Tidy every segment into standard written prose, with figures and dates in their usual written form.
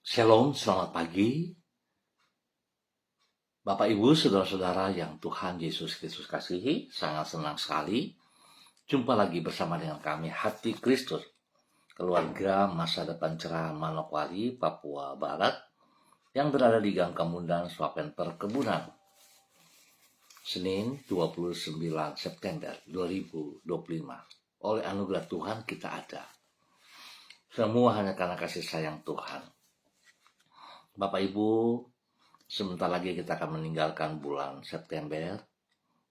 Shalom, selamat pagi. Bapak, Ibu, Saudara-saudara yang Tuhan Yesus Kristus kasihi, sangat senang sekali jumpa lagi bersama dengan kami, Hati Kristus, keluarga masa depan cerah Manokwari, Papua Barat, yang berada di Gang Kemundan, Swapen Perkebunan. Senin 29 September 2025. Oleh anugerah Tuhan kita ada. Semua hanya karena kasih sayang Tuhan. Bapak Ibu, sebentar lagi kita akan meninggalkan bulan September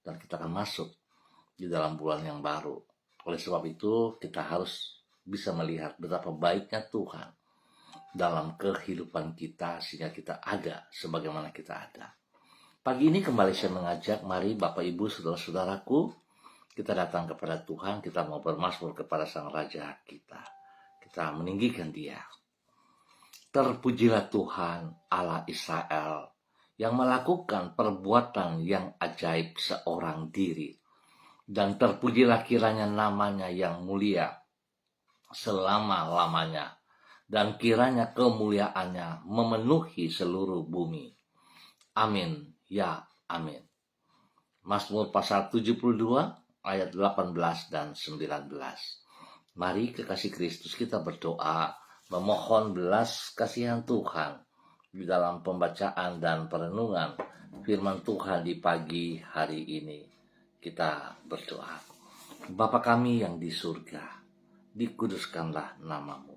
dan kita akan masuk di dalam bulan yang baru. Oleh sebab itu kita harus bisa melihat betapa baiknya Tuhan dalam kehidupan kita sehingga kita ada sebagaimana kita ada. Pagi ini kembali saya mengajak, mari Bapak Ibu Saudara-saudaraku, kita datang kepada Tuhan, kita mau bermazmur kepada Sang Raja kita. Kita meninggikan Dia. Terpujilah Tuhan Allah Israel yang melakukan perbuatan yang ajaib seorang diri. Dan terpujilah kiranya namanya yang mulia selama-lamanya. Dan kiranya kemuliaannya memenuhi seluruh bumi. Amin, ya amin. Mazmur pasal 72 ayat 18 dan 19. Mari kekasih Kristus kita berdoa, memohon belas kasihan Tuhan di dalam pembacaan dan perenungan firman Tuhan di pagi hari ini. Kita berdoa. Bapa kami yang di surga, dikuduskanlah namamu.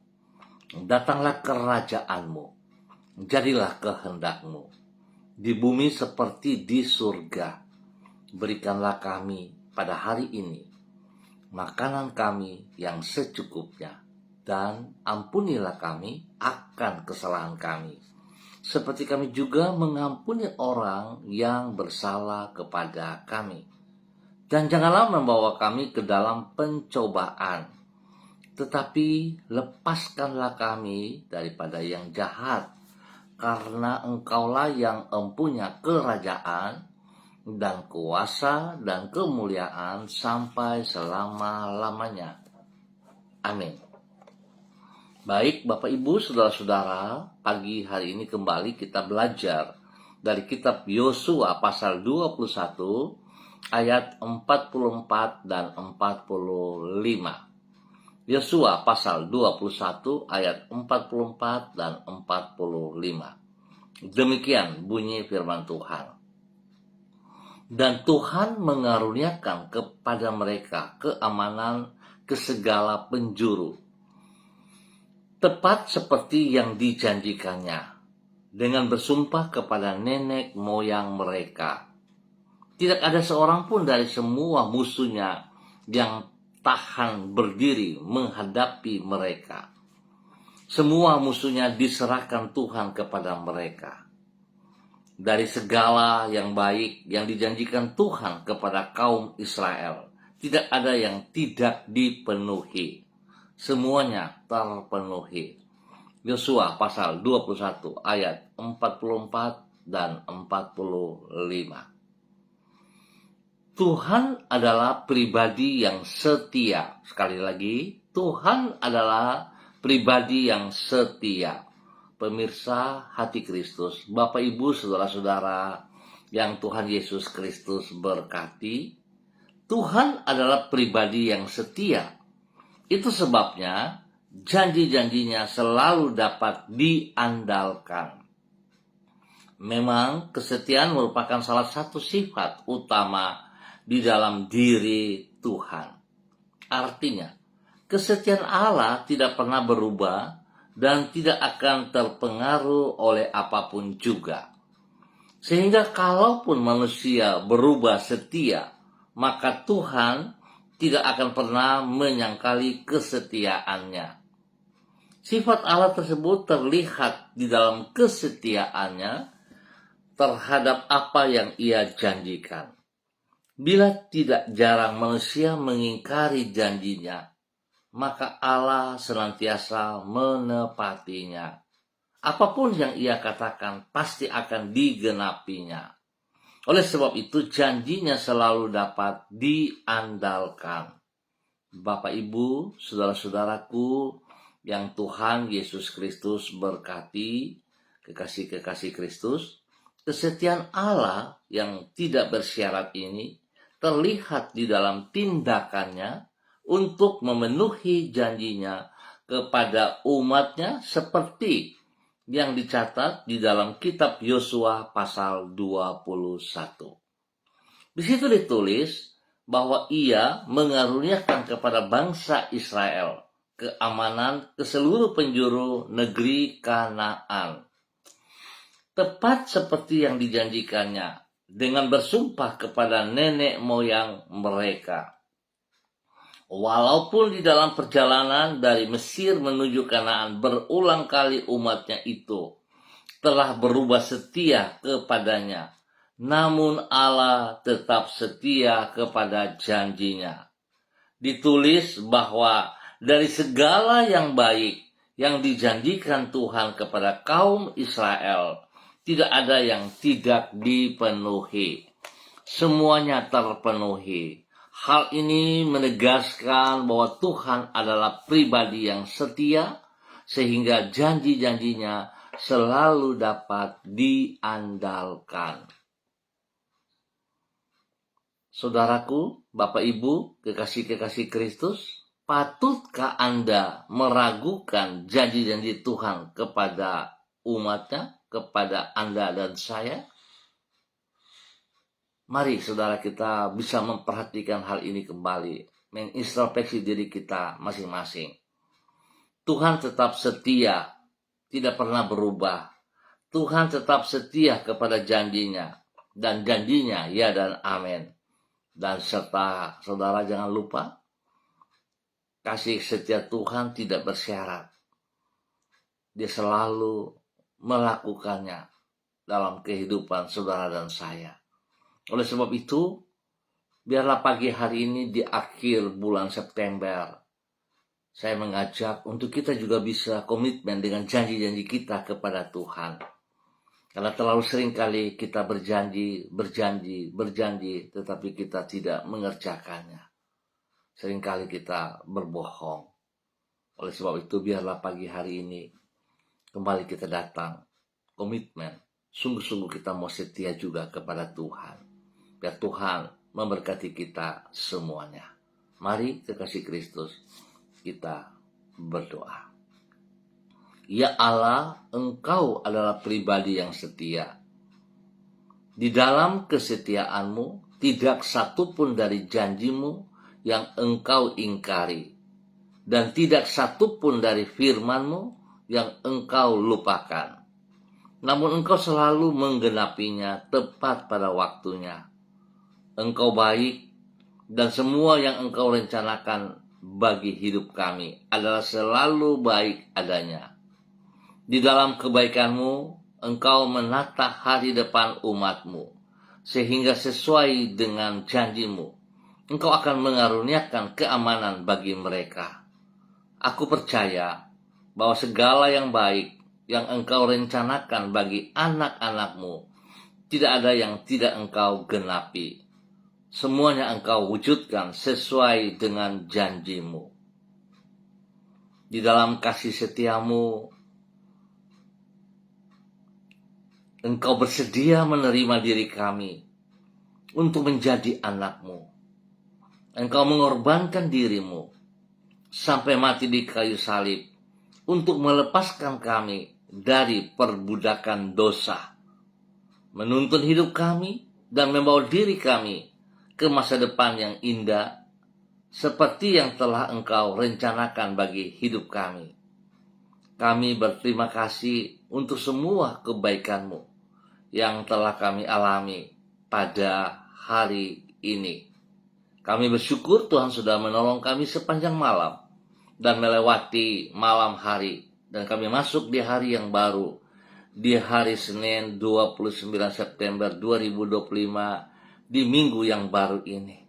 Datanglah kerajaanmu, jadilah kehendakmu, di bumi seperti di surga. Berikanlah kami pada hari ini makanan kami yang secukupnya, dan ampunilah kami akan kesalahan kami, seperti kami juga mengampuni orang yang bersalah kepada kami. Dan janganlah membawa kami ke dalam pencobaan, tetapi lepaskanlah kami daripada yang jahat, karena Engkaulah yang empunya kerajaan dan kuasa dan kemuliaan sampai selama-lamanya. Amin. Baik Bapak Ibu Saudara-saudara, pagi hari ini kembali kita belajar dari kitab Yosua pasal 21 ayat 44 dan 45. Yosua pasal 21 ayat 44 dan 45. Demikian bunyi firman Tuhan. Dan Tuhan mengaruniakan kepada mereka keamanan ke segala penjuru, tepat seperti yang dijanjikannya, dengan bersumpah kepada nenek moyang mereka. Tidak ada seorang pun dari semua musuhnya yang tahan berdiri menghadapi mereka. Semua musuhnya diserahkan Tuhan kepada mereka. Dari segala yang baik yang dijanjikan Tuhan kepada kaum Israel, tidak ada yang tidak dipenuhi. Semuanya terpenuhi. Yosua pasal 21 ayat 44 dan 45. Tuhan adalah pribadi yang setia. Sekali lagi, Tuhan adalah pribadi yang setia. Pemirsa Hati Kristus, Bapak Ibu Saudara-saudara yang Tuhan Yesus Kristus berkati, Tuhan adalah pribadi yang setia. Itu sebabnya janji-janjinya selalu dapat diandalkan. Memang kesetiaan merupakan salah satu sifat utama di dalam diri Tuhan. Artinya, kesetiaan Allah tidak pernah berubah dan tidak akan terpengaruh oleh apapun juga. Sehingga kalaupun manusia berubah setia, maka Tuhan tidak akan pernah menyangkali kesetiaannya. Sifat Allah tersebut terlihat di dalam kesetiaannya terhadap apa yang Ia janjikan. Bila tidak jarang manusia mengingkari janjinya, maka Allah senantiasa menepatinya. Apapun yang Ia katakan pasti akan digenapinya. Oleh sebab itu janjinya selalu dapat diandalkan. Bapak Ibu, saudara-saudaraku Yang Tuhan Yesus Kristus berkati, kekasih-kekasih Kristus. Kesetiaan Allah yang tidak bersyarat ini terlihat di dalam tindakannya untuk memenuhi janjinya kepada umatnya seperti yang dicatat di dalam kitab Yosua pasal 21. Di situ ditulis bahwa ia mengaruniakan kepada bangsa Israel keamanan ke seluruh penjuru negeri Kanaan. Tepat seperti yang dijanjikannya dengan bersumpah kepada nenek moyang mereka. Walaupun di dalam perjalanan dari Mesir menuju Kanaan berulang kali umatnya itu telah berubah setia kepadanya, namun Allah tetap setia kepada janjinya. Ditulis bahwa dari segala yang baik yang dijanjikan Tuhan kepada kaum Israel, tidak ada yang tidak dipenuhi. Semuanya terpenuhi. Hal ini menegaskan bahwa Tuhan adalah pribadi yang setia, sehingga janji-janjinya selalu dapat diandalkan. Saudaraku, Bapak Ibu, kekasih-kekasih Kristus, patutkah Anda meragukan janji-janji Tuhan kepada umatnya, kepada Anda dan saya? Mari saudara kita bisa memperhatikan hal ini kembali, mengintrospeksi diri kita masing-masing. Tuhan tetap setia, tidak pernah berubah. Tuhan tetap setia kepada janjinya, dan janjinya ya dan amin. Dan serta saudara jangan lupa, kasih setia Tuhan tidak bersyarat. Dia selalu melakukannya dalam kehidupan saudara dan saya. Oleh sebab itu, biarlah pagi hari ini di akhir bulan September, saya mengajak untuk kita juga bisa komitmen dengan janji-janji kita kepada Tuhan. Karena terlalu sering kali kita berjanji, tetapi kita tidak mengerjakannya. Seringkali kita berbohong. Oleh sebab itu, biarlah pagi hari ini kembali kita datang, komitmen, sungguh-sungguh kita mau setia juga kepada Tuhan. Biar Tuhan memberkati kita semuanya. Mari kekasih Kristus, kita berdoa. Ya Allah, Engkau adalah pribadi yang setia. Di dalam kesetiaan-Mu, tidak satu pun dari janji-Mu yang Engkau ingkari. Dan tidak satu pun dari firman-Mu yang Engkau lupakan. Namun Engkau selalu menggenapinya tepat pada waktunya. Engkau baik, dan semua yang Engkau rencanakan bagi hidup kami adalah selalu baik adanya. Di dalam kebaikan-Mu, Engkau menata hari depan umat-Mu, sehingga sesuai dengan janji-Mu, Engkau akan mengaruniakan keamanan bagi mereka. Aku percaya bahwa segala yang baik yang Engkau rencanakan bagi anak-anak-Mu, tidak ada yang tidak Engkau genapi. Semuanya Engkau wujudkan sesuai dengan janji-Mu. Di dalam kasih setia-Mu, Engkau bersedia menerima diri kami untuk menjadi anak-Mu. Engkau mengorbankan diri-Mu sampai mati di kayu salib untuk melepaskan kami dari perbudakan dosa, menuntun hidup kami dan membawa diri kami ke masa depan yang indah, seperti yang telah Engkau rencanakan bagi hidup kami. Kami berterima kasih untuk semua kebaikan-Mu yang telah kami alami pada hari ini. Kami bersyukur Tuhan sudah menolong kami sepanjang malam dan melewati malam hari, dan kami masuk di hari yang baru, di hari Senin 29 September 2025, di minggu yang baru ini.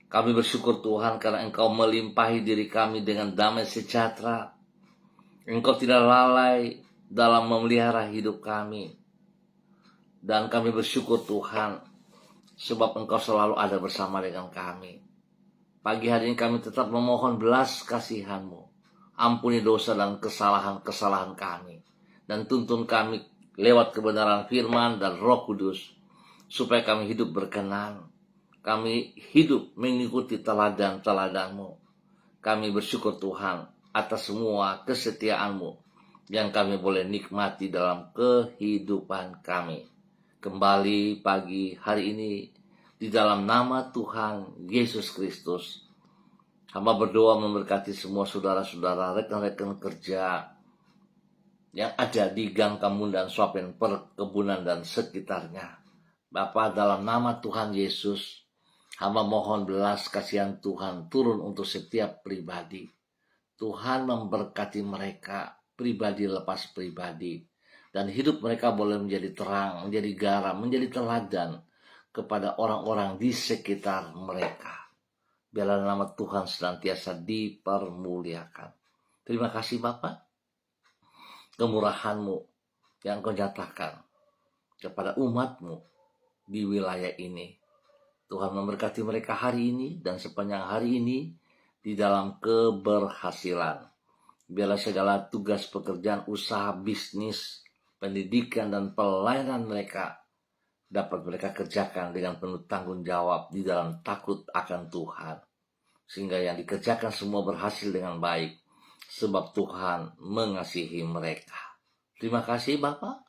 Kami bersyukur Tuhan karena Engkau melimpahi diri kami dengan damai sejahtera. Engkau tidak lalai dalam memelihara hidup kami. Dan kami bersyukur Tuhan, sebab Engkau selalu ada bersama dengan kami. Pagi hari ini kami tetap memohon belas kasihan-Mu Ampuni dosa dan kesalahan-kesalahan kami. Dan tuntun kami lewat kebenaran firman dan Roh Kudus, supaya kami hidup berkenan. Kami hidup mengikuti teladan-teladan-Mu. Kami bersyukur Tuhan atas semua kesetiaan-Mu yang kami boleh nikmati dalam kehidupan kami. Kembali pagi hari ini, di dalam nama Tuhan Yesus Kristus, hamba berdoa memberkati semua saudara-saudara, rekan-rekan kerja yang ada di Gang Kamundan, Swapen, perkebunan dan sekitarnya. Bapa, dalam nama Tuhan Yesus, hamba mohon belas kasihan Tuhan turun untuk setiap pribadi. Tuhan memberkati mereka, pribadi lepas pribadi, dan hidup mereka boleh menjadi terang, menjadi garam, menjadi teladan kepada orang-orang di sekitar mereka. Biarlah nama Tuhan senantiasa dipermuliakan. Terima kasih Bapa, kemurahan-Mu yang Kau nyatakan kepada umat-Mu di wilayah ini. Tuhan memberkati mereka hari ini dan sepanjang hari ini di dalam keberhasilan. Biarlah segala tugas pekerjaan, usaha, bisnis, pendidikan, dan pelayanan mereka dapat mereka kerjakan dengan penuh tanggung jawab di dalam takut akan Tuhan. Sehingga yang dikerjakan semua berhasil dengan baik, sebab Tuhan mengasihi mereka. Terima kasih Bapa.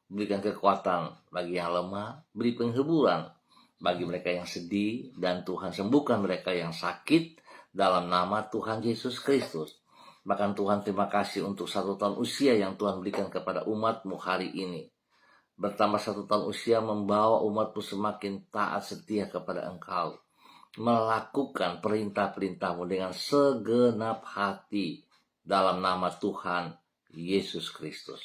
Berikan kekuatan bagi yang lemah, beri penghiburan bagi mereka yang sedih, dan Tuhan sembuhkan mereka yang sakit dalam nama Tuhan Yesus Kristus. Bahkan Tuhan terima kasih untuk 1 tahun usia yang Tuhan berikan kepada umat-Mu hari ini. Bertambah 1 tahun usia membawa umat-Mu semakin taat setia kepada Engkau, melakukan perintah-perintah-Mu dengan segenap hati dalam nama Tuhan Yesus Kristus.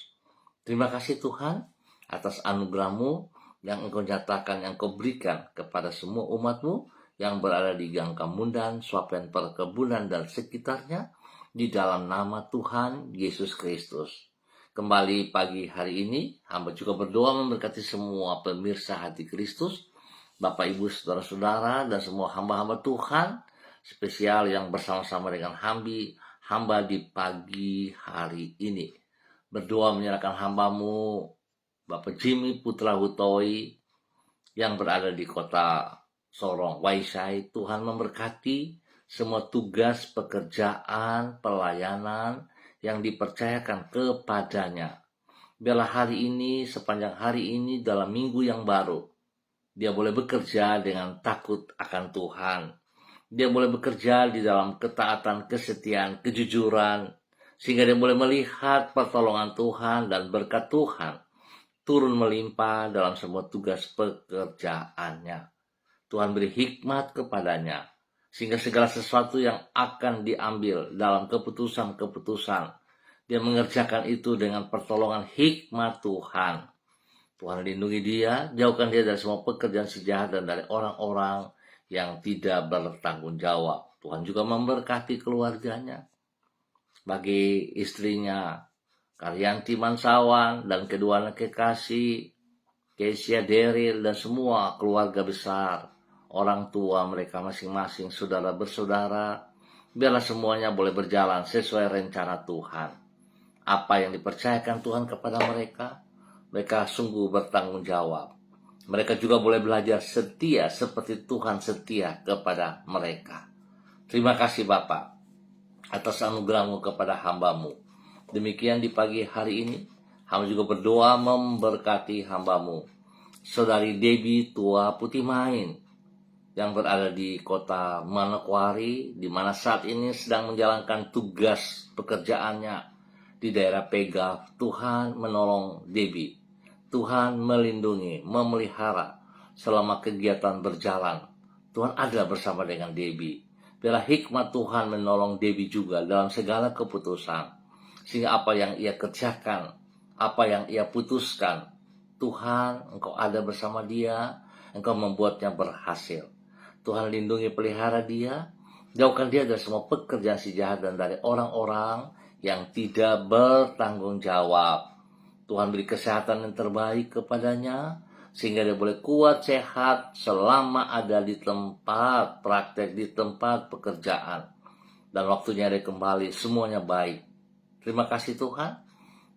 Terima kasih Tuhan atas anugerah-Mu yang Engkau nyatakan, yang Kau berikan kepada semua umat-Mu yang berada di Gang Kamundan, Swapen, perkebunan dan sekitarnya, di dalam nama Tuhan Yesus Kristus. Kembali pagi hari ini, hamba juga berdoa memberkati semua pemirsa Hati Kristus, Bapak Ibu Saudara-saudara dan semua hamba-hamba Tuhan, spesial yang bersama-sama dengan hamba di pagi hari ini. Berdoa menyerahkan hamba-Mu Bapak Jimmy Putra Hutoi yang berada di kota Sorong, Waisai. Tuhan memberkati semua tugas pekerjaan, pelayanan yang dipercayakan kepadanya. Biarlah hari ini, sepanjang hari ini, dalam minggu yang baru, dia boleh bekerja dengan takut akan Tuhan. Dia boleh bekerja di dalam ketaatan, kesetiaan, kejujuran, sehingga dia boleh melihat pertolongan Tuhan dan berkat Tuhan turun melimpah dalam semua tugas pekerjaannya. Tuhan beri hikmat kepadanya, sehingga segala sesuatu yang akan diambil dalam keputusan-keputusan, dia mengerjakan itu dengan pertolongan hikmat Tuhan. Tuhan lindungi dia, jauhkan dia dari semua pekerjaan sejahat dan dari orang-orang yang tidak bertanggung jawab. Tuhan juga memberkati keluarganya, bagi istrinya Karyanti Mansawan dan kedua anak kekasih, Kesia Deril dan semua keluarga besar, orang tua mereka masing-masing, saudara bersaudara, biarlah semuanya boleh berjalan sesuai rencana Tuhan. Apa yang dipercayakan Tuhan kepada mereka, mereka sungguh bertanggung jawab. Mereka juga boleh belajar setia seperti Tuhan setia kepada mereka. Terima kasih Bapa atas anugerah-Mu kepada hamba-Mu. Demikian di pagi hari ini, hamba juga berdoa memberkati hamba-Mu, Saudari Debbie Tua Putih Main, yang berada di kota Manokwari, di mana saat ini sedang menjalankan tugas pekerjaannya di daerah Pegaf. Tuhan menolong Debbie, Tuhan melindungi, memelihara selama kegiatan berjalan. Tuhan ada bersama dengan Debbie. Biarlah hikmat Tuhan menolong Debbie juga dalam segala keputusan, sehingga apa yang ia kerjakan, apa yang ia putuskan, Tuhan, Engkau ada bersama dia, Engkau membuatnya berhasil. Tuhan lindungi, pelihara dia, jauhkan dia dari semua pekerjaan si jahat dan dari orang-orang yang tidak bertanggung jawab. Tuhan beri kesehatan yang terbaik kepadanya, sehingga dia boleh kuat, sehat selama ada di tempat praktek, di tempat pekerjaan. dan waktunya dia kembali, semuanya baik. Terima kasih Tuhan,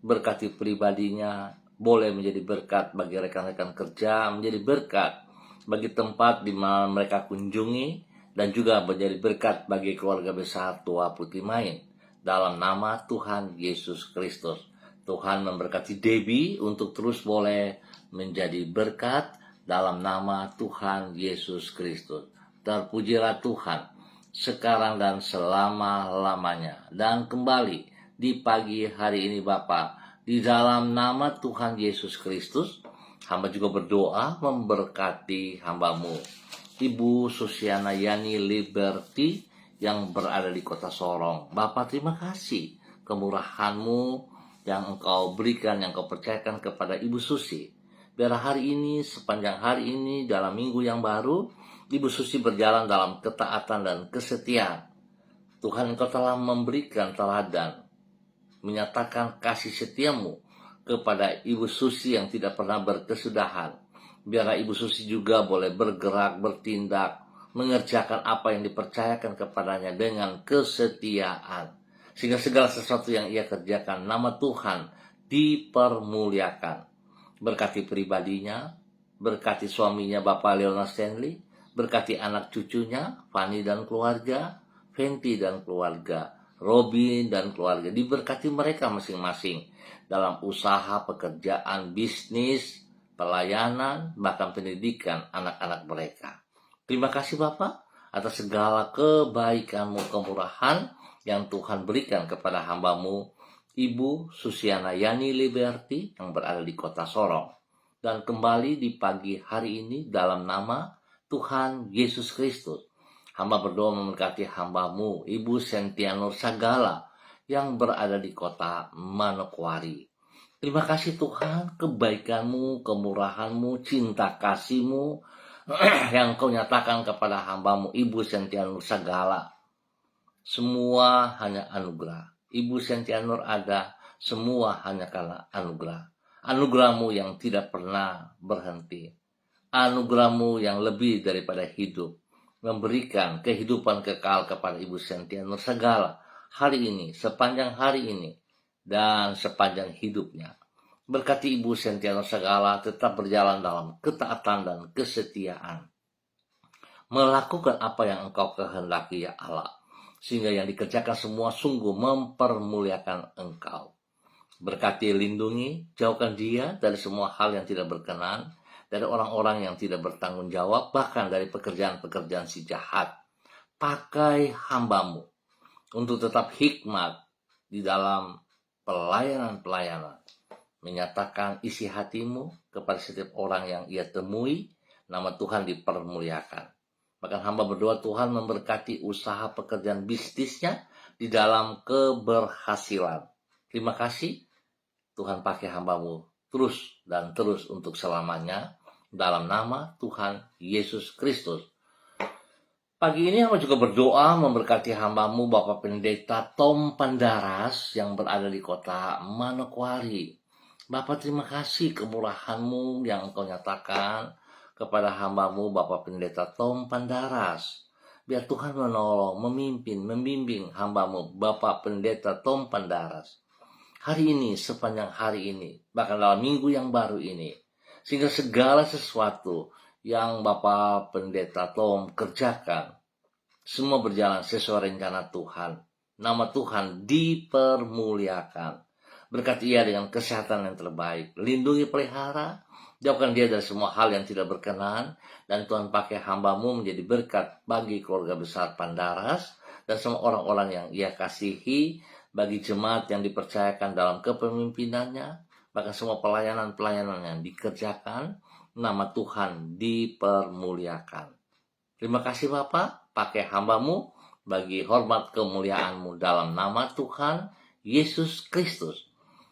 berkati pribadinya, boleh menjadi berkat bagi rekan-rekan kerja, menjadi berkat bagi tempat di mana mereka kunjungi, dan juga menjadi berkat bagi keluarga besar Tua Putih Main. Dalam nama Tuhan Yesus Kristus. Tuhan memberkati Debbie untuk terus boleh menjadi berkat dalam nama Tuhan Yesus Kristus. Terpujilah Tuhan sekarang dan selama-lamanya. Dan kembali di pagi hari ini Bapa, di dalam nama Tuhan Yesus Kristus, hamba juga berdoa memberkati hambamu, Ibu Susiana Yani Liberty yang berada di kota Sorong. Bapak, terima kasih kemurahan-Mu yang Engkau berikan, yang Engkau percayakan kepada Ibu Susi. Biar hari ini, sepanjang hari ini, dalam minggu yang baru, Ibu Susi berjalan dalam ketaatan dan kesetiaan. Tuhan, Engkau telah memberikan teladan, menyatakan kasih setiamu kepada Ibu Susi yang tidak pernah berkesudahan. Biarlah Ibu Susi juga boleh bergerak, bertindak, mengerjakan apa yang dipercayakan kepadanya dengan kesetiaan. Sehingga segala sesuatu yang ia kerjakan, nama Tuhan dipermuliakan. Berkati pribadinya, berkati suaminya Bapak Leonard Stanley, berkati anak cucunya, Fanny dan keluarga, Fenty dan keluarga, Robin dan keluarga. Diberkati mereka masing-masing dalam usaha, pekerjaan, bisnis, pelayanan, bahkan pendidikan anak-anak mereka. Terima kasih Bapak atas segala kebaikan-Mu, kemurahan yang Tuhan berikan kepada hamba-Mu, Ibu Susiana Yani Liberty yang berada di kota Sorong. Dan kembali di pagi hari ini dalam nama Tuhan Yesus Kristus, hamba berdoa memberkati hamba-Mu, Ibu Sentia Nur Sagala yang berada di kota Manokwari. Terima kasih Tuhan, kebaikan-Mu, kemurahan-Mu, cinta kasih-Mu yang Kau nyatakan kepada hamba-Mu, Ibu Sentia Nur Sagala. Semua hanya anugerah. Ibu Sentia Nur ada, semua hanya karena anugerah. Anugerah-Mu yang tidak pernah berhenti. Anugerah-Mu yang lebih daripada hidup, memberikan kehidupan kekal kepada Ibu Sentia Nur Sagala hari ini, sepanjang hari ini, dan sepanjang hidupnya. Berkati Ibu Sentia Nur Sagala tetap berjalan dalam ketaatan dan kesetiaan, melakukan apa yang Engkau kehendaki ya Allah, sehingga yang dikerjakan semua sungguh mempermuliakan Engkau. Berkati, lindungi, jauhkan dia dari semua hal yang tidak berkenan, dari orang-orang yang tidak bertanggung jawab, bahkan dari pekerjaan-pekerjaan si jahat. Pakai hamba-Mu untuk tetap hikmat di dalam pelayanan-pelayanan, menyatakan isi hati-Mu kepada setiap orang yang ia temui, nama Tuhan dipermuliakan. Bahkan hamba berdoa Tuhan memberkati usaha pekerjaan bisnisnya di dalam keberhasilan. Terima kasih Tuhan, pakai hamba-Mu terus dan terus untuk selamanya dalam nama Tuhan Yesus Kristus. Pagi ini hamba juga berdoa memberkati hamba-Mu Bapak Pendeta Tom Pandaras yang berada di kota Manokwari. Bapak, terima kasih kemurahan-Mu yang Engkau nyatakan kepada hamba-Mu Bapak Pendeta Tom Pandaras. Biar Tuhan menolong, memimpin, membimbing hamba-Mu Bapak Pendeta Tom Pandaras hari ini, sepanjang hari ini, bahkan dalam minggu yang baru ini, sehingga segala sesuatu yang Bapak Pendeta Tom kerjakan, semua berjalan sesuai rencana Tuhan. Nama Tuhan dipermuliakan. Berkati ia dengan kesehatan yang terbaik. Lindungi, pelihara, jauhkan dia dari semua hal yang tidak berkenan, dan Tuhan pakai hamba-Mu menjadi berkat bagi keluarga besar Pandaras dan semua orang-orang yang ia kasihi, bagi jemaat yang dipercayakan dalam kepemimpinannya, bahkan semua pelayanan-pelayanan yang dikerjakan, nama Tuhan dipermuliakan. Terima kasih Bapak, pakai hamba-Mu bagi hormat kemuliaan-Mu dalam nama Tuhan Yesus Kristus.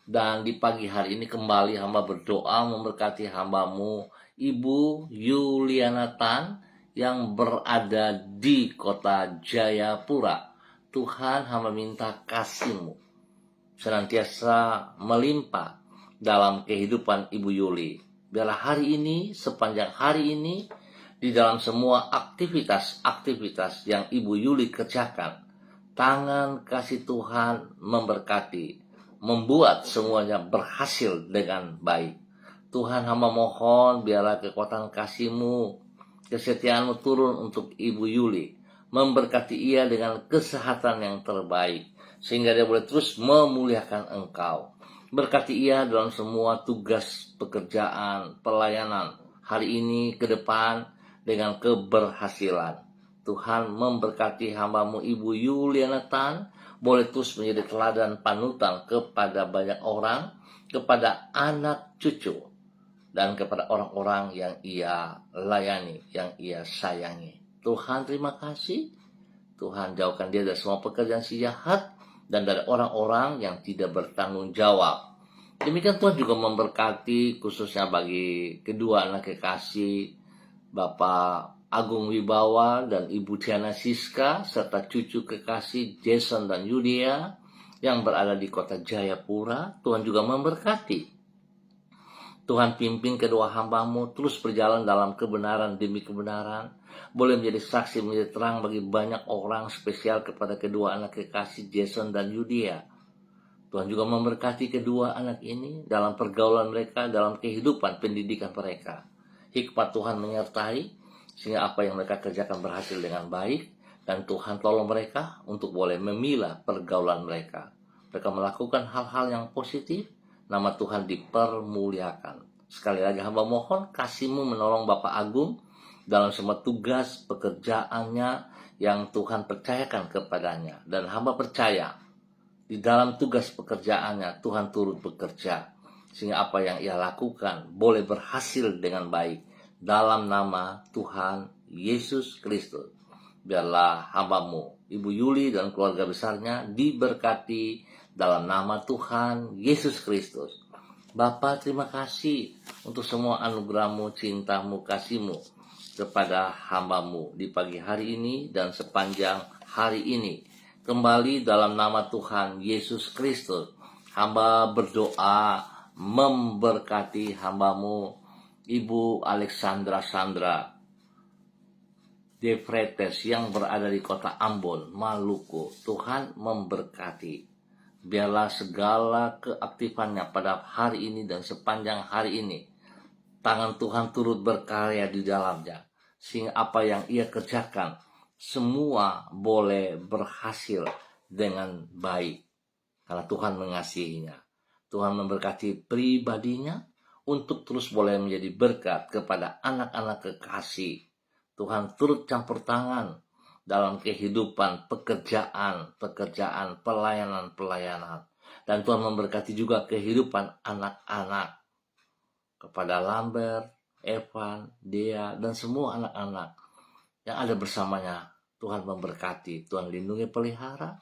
Dan di pagi hari ini kembali hamba berdoa memberkati hamba-Mu Ibu Yuliana Tan yang berada di kota Jayapura. Tuhan, hamba minta kasih-Mu senantiasa melimpah dalam kehidupan Ibu Yuli. Biarlah hari ini, sepanjang hari ini, di dalam semua aktivitas-aktivitas yang Ibu Yuli kerjakan, tangan kasih Tuhan memberkati, membuat semuanya berhasil dengan baik. Tuhan, hamba mohon biarlah kekuatan kasih-Mu, kesetiaan-Mu turun untuk Ibu Yuli, memberkati ia dengan kesehatan yang terbaik, sehingga dia boleh terus memuliakan Engkau. Berkati ia dalam semua tugas pekerjaan, pelayanan, hari ini ke depan dengan keberhasilan. Tuhan memberkati hamba-Mu Ibu Yuliana Tan, boleh terus menjadi teladan panutan kepada banyak orang, kepada anak cucu, dan kepada orang-orang yang ia layani, yang ia sayangi. Tuhan, terima kasih. Tuhan, jauhkan dia dari semua pekerjaan si jahat dan dari orang-orang yang tidak bertanggung jawab. Demikian Tuhan juga memberkati khususnya bagi kedua anak kekasih, Bapak Agung Wibawa dan Ibu Tiana Siska, serta cucu kekasih Jason dan Yulia yang berada di kota Jayapura. Tuhan juga memberkati. Tuhan pimpin kedua hamba-Mu terus berjalan dalam kebenaran demi kebenaran, boleh menjadi saksi, menjadi terang bagi banyak orang, spesial kepada kedua anak kekasih Jason dan Yulia. Tuhan juga memberkati kedua anak ini dalam pergaulan mereka, dalam kehidupan pendidikan mereka. Hikmat Tuhan menyertai, sehingga apa yang mereka kerjakan berhasil dengan baik, dan Tuhan tolong mereka untuk boleh memilah pergaulan mereka. Mereka melakukan hal-hal yang positif, nama Tuhan dipermuliakan. Sekali lagi hamba mohon kasih-Mu menolong Bapak Agung dalam semua tugas pekerjaannya yang Tuhan percayakan kepadanya. Dan hamba percaya di dalam tugas pekerjaannya Tuhan turut bekerja, sehingga apa yang ia lakukan boleh berhasil dengan baik. Dalam nama Tuhan Yesus Kristus, biarlah hamba-Mu Ibu Yuli dan keluarga besarnya diberkati dalam nama Tuhan Yesus Kristus. Bapa, terima kasih untuk semua anugerah-Mu, cinta-Mu, kasih-Mu kepada hamba-Mu di pagi hari ini dan sepanjang hari ini. Kembali dalam nama Tuhan Yesus Kristus, hamba berdoa memberkati hamba-Mu Ibu Alexandra Sandra De Fretes yang berada di kota Ambon, Maluku. Tuhan memberkati. Biarlah segala keaktifannya pada hari ini dan sepanjang hari ini, tangan Tuhan turut berkarya di dalamnya, sehingga apa yang ia kerjakan semua boleh berhasil dengan baik, karena Tuhan mengasihinya. Tuhan memberkati pribadinya untuk terus boleh menjadi berkat kepada anak-anak kekasih. Tuhan turut campur tangan dalam kehidupan pekerjaan, pelayanan. Dan Tuhan memberkati juga kehidupan anak-anak, kepada Lambert, Evan, Dea, dan semua anak-anak yang ada bersamanya. Tuhan memberkati, Tuhan lindungi, pelihara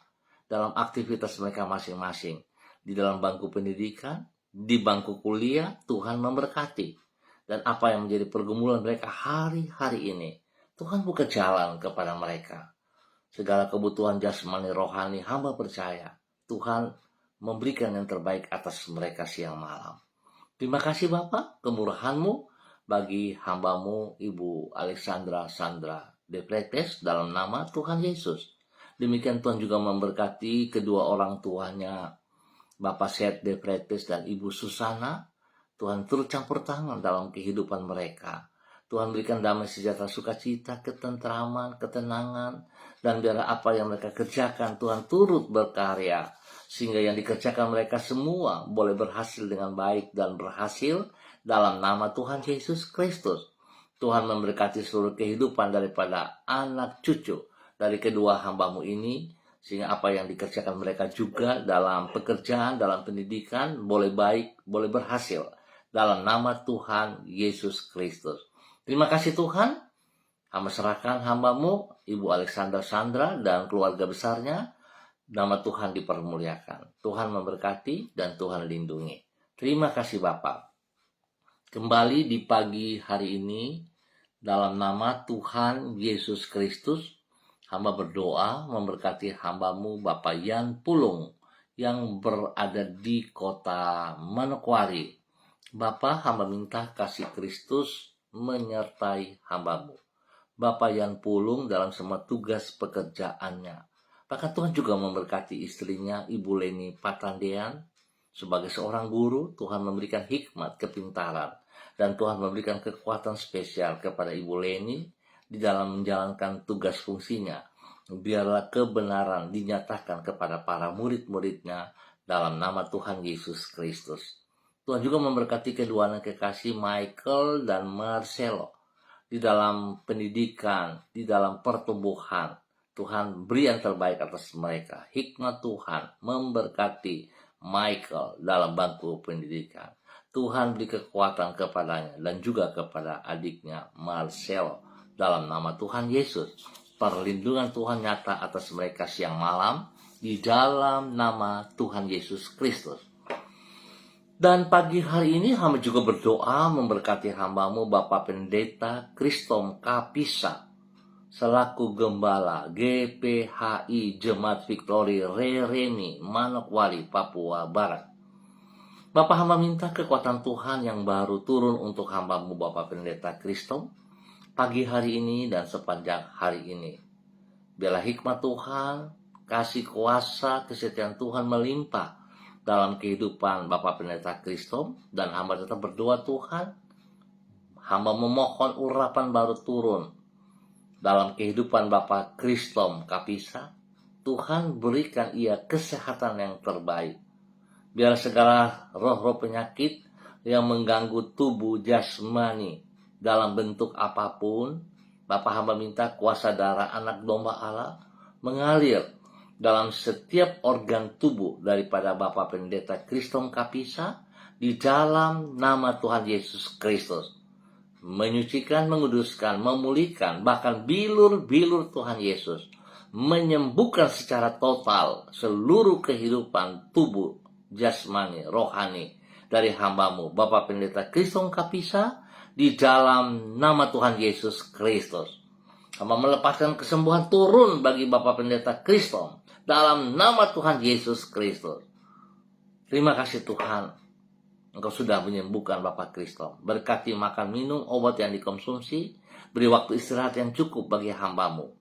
dalam aktivitas mereka masing-masing. Di dalam bangku pendidikan, di bangku kuliah, Tuhan memberkati. Dan apa yang menjadi pergumulan mereka hari-hari ini, Tuhan buka jalan kepada mereka. Segala kebutuhan jasmani rohani, hamba percaya Tuhan memberikan yang terbaik atas mereka siang malam. Terima kasih Bapak, kemurahan-Mu bagi hamba-Mu Ibu Alexandra Sandra De Fretes dalam nama Tuhan Yesus. Demikian Tuhan juga memberkati kedua orang tuanya, Bapak Seth De Fretes dan Ibu Susana. Tuhan turut campur tangan dalam kehidupan mereka. Tuhan berikan damai sejahtera, sukacita, ketentraman, ketenangan, dan biarlah apa yang mereka kerjakan Tuhan turut berkarya, sehingga yang dikerjakan mereka semua boleh berhasil dengan baik dan berhasil dalam nama Tuhan Yesus Kristus. Tuhan memberkati seluruh kehidupan daripada anak cucu dari kedua hamba-Mu ini, sehingga apa yang dikerjakan mereka juga dalam pekerjaan, dalam pendidikan boleh baik, boleh berhasil dalam nama Tuhan Yesus Kristus. Terima kasih Tuhan. Hamba serahkan hamba-Mu Ibu Alexandra Sandra dan keluarga besarnya. Nama Tuhan dipermuliakan. Tuhan memberkati dan Tuhan lindungi. Terima kasih Bapak. Kembali di pagi hari ini, dalam nama Tuhan Yesus Kristus, hamba berdoa memberkati hamba-Mu Bapak Yan Pulung yang berada di kota Manokwari. Bapak, hamba minta kasih Kristus menyertai hamba-Mu Bapak Yan Pulung dalam semua tugas pekerjaannya. Bahkan Tuhan juga memberkati istrinya, Ibu Leni Patandean. Sebagai seorang guru, Tuhan memberikan hikmat, kepintaran, dan Tuhan memberikan kekuatan spesial kepada Ibu Leni di dalam menjalankan tugas fungsinya. Biarlah kebenaran dinyatakan kepada para murid-muridnya dalam nama Tuhan Yesus Kristus. Tuhan juga memberkati kedua anak kekasih Michael dan Marcelo di dalam pendidikan, di dalam pertumbuhan. Tuhan beri yang terbaik atas mereka. Hikmat Tuhan memberkati Michael dalam bangku pendidikan. Tuhan beri kekuatan kepadanya dan juga kepada adiknya Marcelo dalam nama Tuhan Yesus. Perlindungan Tuhan nyata atas mereka siang malam di dalam nama Tuhan Yesus Kristus. Dan pagi hari ini hamba juga berdoa memberkati hambamu Bapak Pendeta Kristom Kapisa selaku Gembala GPHI Jemaat Victory Rereni Manokwari Papua Barat. Bapak hamba minta kekuatan Tuhan yang baru turun untuk hambamu Bapak Pendeta Kristom pagi hari ini dan sepanjang hari ini. Biarlah hikmat Tuhan, kasih kuasa, kesetiaan Tuhan melimpah dalam kehidupan Bapak Pendeta Kristom, dan hamba tetap berdoa Tuhan, hamba memohon urapan baru turun dalam kehidupan Bapak Kristom Kapisa. Tuhan berikan ia kesehatan yang terbaik. Biar segala roh-roh penyakit yang mengganggu tubuh jasmani dalam bentuk apapun, Bapak hamba minta kuasa darah anak domba Allah mengalir dalam setiap organ tubuh daripada Bapak Pendeta Kristom Kapisa di dalam nama Tuhan Yesus Kristus. Menyucikan, menguduskan, memulihkan, bahkan bilur-bilur Tuhan Yesus. Menyembuhkan secara total seluruh kehidupan tubuh, jasmani, rohani dari hambamu Bapak Pendeta Kristom Kapisa di dalam nama Tuhan Yesus Kristus. Hamba melepaskan kesembuhan turun bagi Bapak Pendeta Kristom dalam nama Tuhan Yesus Kristus. Terima kasih Tuhan, Engkau sudah menyembuhkan Bapak Kristom. Berkati makan minum obat yang dikonsumsi, beri waktu istirahat yang cukup bagi hambamu.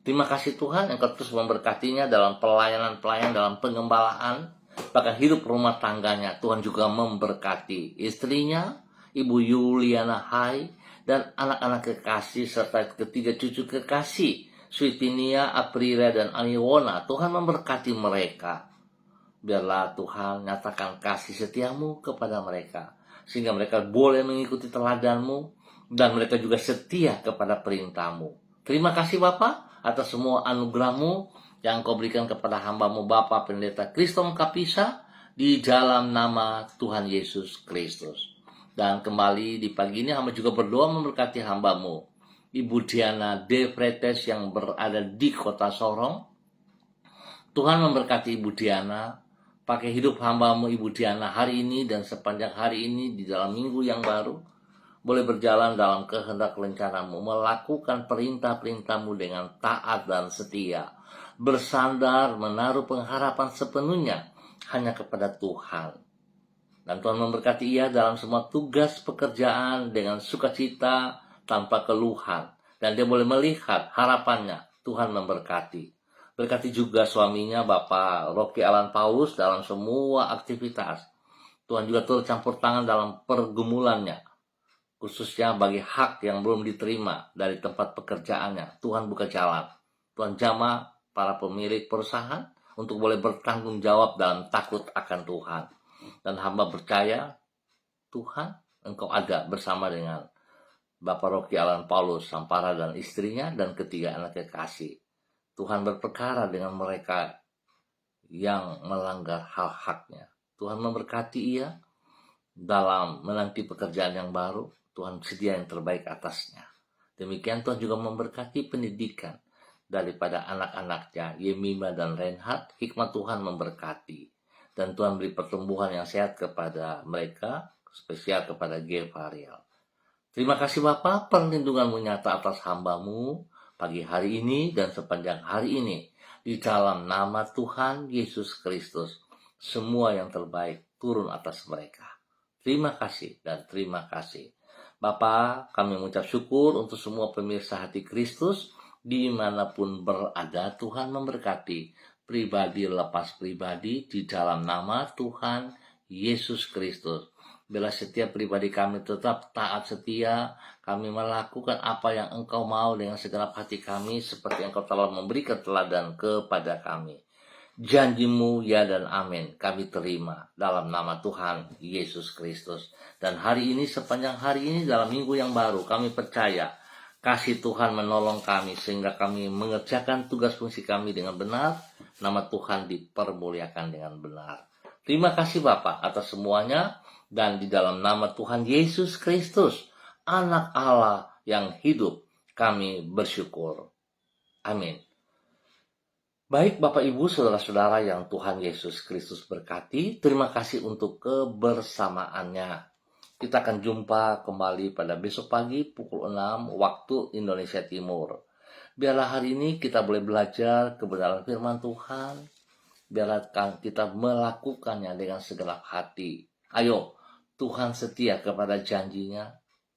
Terima kasih Tuhan, Engkau terus memberkatinya dalam pelayanan-pelayanan, dalam pengembalaan, bahkan hidup rumah tangganya. Tuhan juga memberkati istrinya, Ibu Yuliana Hai, dan anak-anak kekasih serta ketiga cucu kekasih, Switinia, Aprilia, dan Aniwona. Tuhan memberkati mereka. Biarlah Tuhan nyatakan kasih setiamu kepada mereka, sehingga mereka boleh mengikuti teladanmu, dan mereka juga setia kepada perintahmu. Terima kasih Bapa atas semua anugerahmu yang Kau berikan kepada hambamu Bapak Pendeta Kristom Kapisa di dalam nama Tuhan Yesus Kristus. Dan kembali di pagi ini hamba juga berdoa memberkati hambamu Ibu Diana De Fretes yang berada di kota Sorong. Tuhan memberkati Ibu Diana, pakai hidup hambamu Ibu Diana hari ini dan sepanjang hari ini di dalam minggu yang baru, boleh berjalan dalam kehendak rencanamu, melakukan perintah-perintahmu dengan taat dan setia, bersandar menaruh pengharapan sepenuhnya hanya kepada Tuhan. Dan Tuhan memberkati ia dalam semua tugas pekerjaan dengan sukacita, tanpa keluhan, dan dia boleh melihat harapannya. Tuhan memberkati. Berkati juga suaminya Bapak Rocky Alan Paulus dalam semua aktivitas. Tuhan juga turut campur tangan dalam pergumulannya, khususnya bagi hak yang belum diterima dari tempat pekerjaannya. Tuhan buka jalan. Tuhan jamah para pemilik perusahaan untuk boleh bertanggung jawab dalam takut akan Tuhan. Dan hamba percaya Tuhan, Engkau ada bersama dengan Bapak Rocky Alan Paulus Sampara dan istrinya dan ketiga anak kekasih. Tuhan berperkara dengan mereka yang melanggar hak-haknya. Tuhan memberkati ia dalam menanti pekerjaan yang baru. Tuhan sedia yang terbaik atasnya. Demikian Tuhan juga memberkati pendidikan daripada anak-anaknya Yemima dan Reinhard. Hikmat Tuhan memberkati. Dan Tuhan beri pertumbuhan yang sehat kepada mereka, spesial kepada Gevariel. Terima kasih Bapa, perlindunganmu nyata atas hambamu pagi hari ini dan sepanjang hari ini. Di dalam nama Tuhan Yesus Kristus, semua yang terbaik turun atas mereka. Terima kasih dan terima kasih. Bapa, kami mengucap syukur untuk semua pemirsa Hati Kristus dimanapun berada. Tuhan memberkati pribadi lepas pribadi di dalam nama Tuhan Yesus Kristus. Bila setiap pribadi kami tetap taat setia, kami melakukan apa yang Engkau mau dengan segenap hati kami, seperti Engkau telah memberikan teladan kepada kami. Janjimu ya dan amin kami terima dalam nama Tuhan Yesus Kristus. Dan hari ini, sepanjang hari ini, dalam minggu yang baru, kami percaya kasih Tuhan menolong kami sehingga kami mengerjakan tugas fungsi kami dengan benar. Nama Tuhan dipermuliakan dengan benar. Terima kasih Bapak atas semuanya, dan di dalam nama Tuhan Yesus Kristus, Anak Allah yang hidup, kami bersyukur. Amin. Baik Bapak Ibu Saudara-saudara yang Tuhan Yesus Kristus berkati, terima kasih untuk kebersamaannya. Kita akan jumpa kembali pada besok pagi pukul 6 waktu Indonesia Timur. Biarlah hari ini kita boleh belajar kebenaran firman Tuhan. Biarlah kita melakukannya dengan segenap hati. Ayo, Tuhan setia kepada janjinya,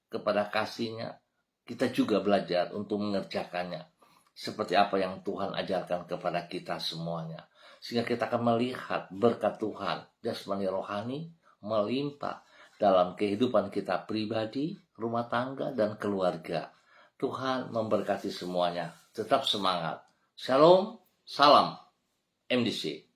kepada kasihnya. Kita juga belajar untuk mengerjakannya. Seperti apa yang Tuhan ajarkan kepada kita semuanya. Sehingga kita akan melihat berkat Tuhan, jasmani rohani, melimpah dalam kehidupan kita pribadi, rumah tangga, dan keluarga. Tuhan memberkati semuanya. Tetap semangat. Shalom, salam MDC.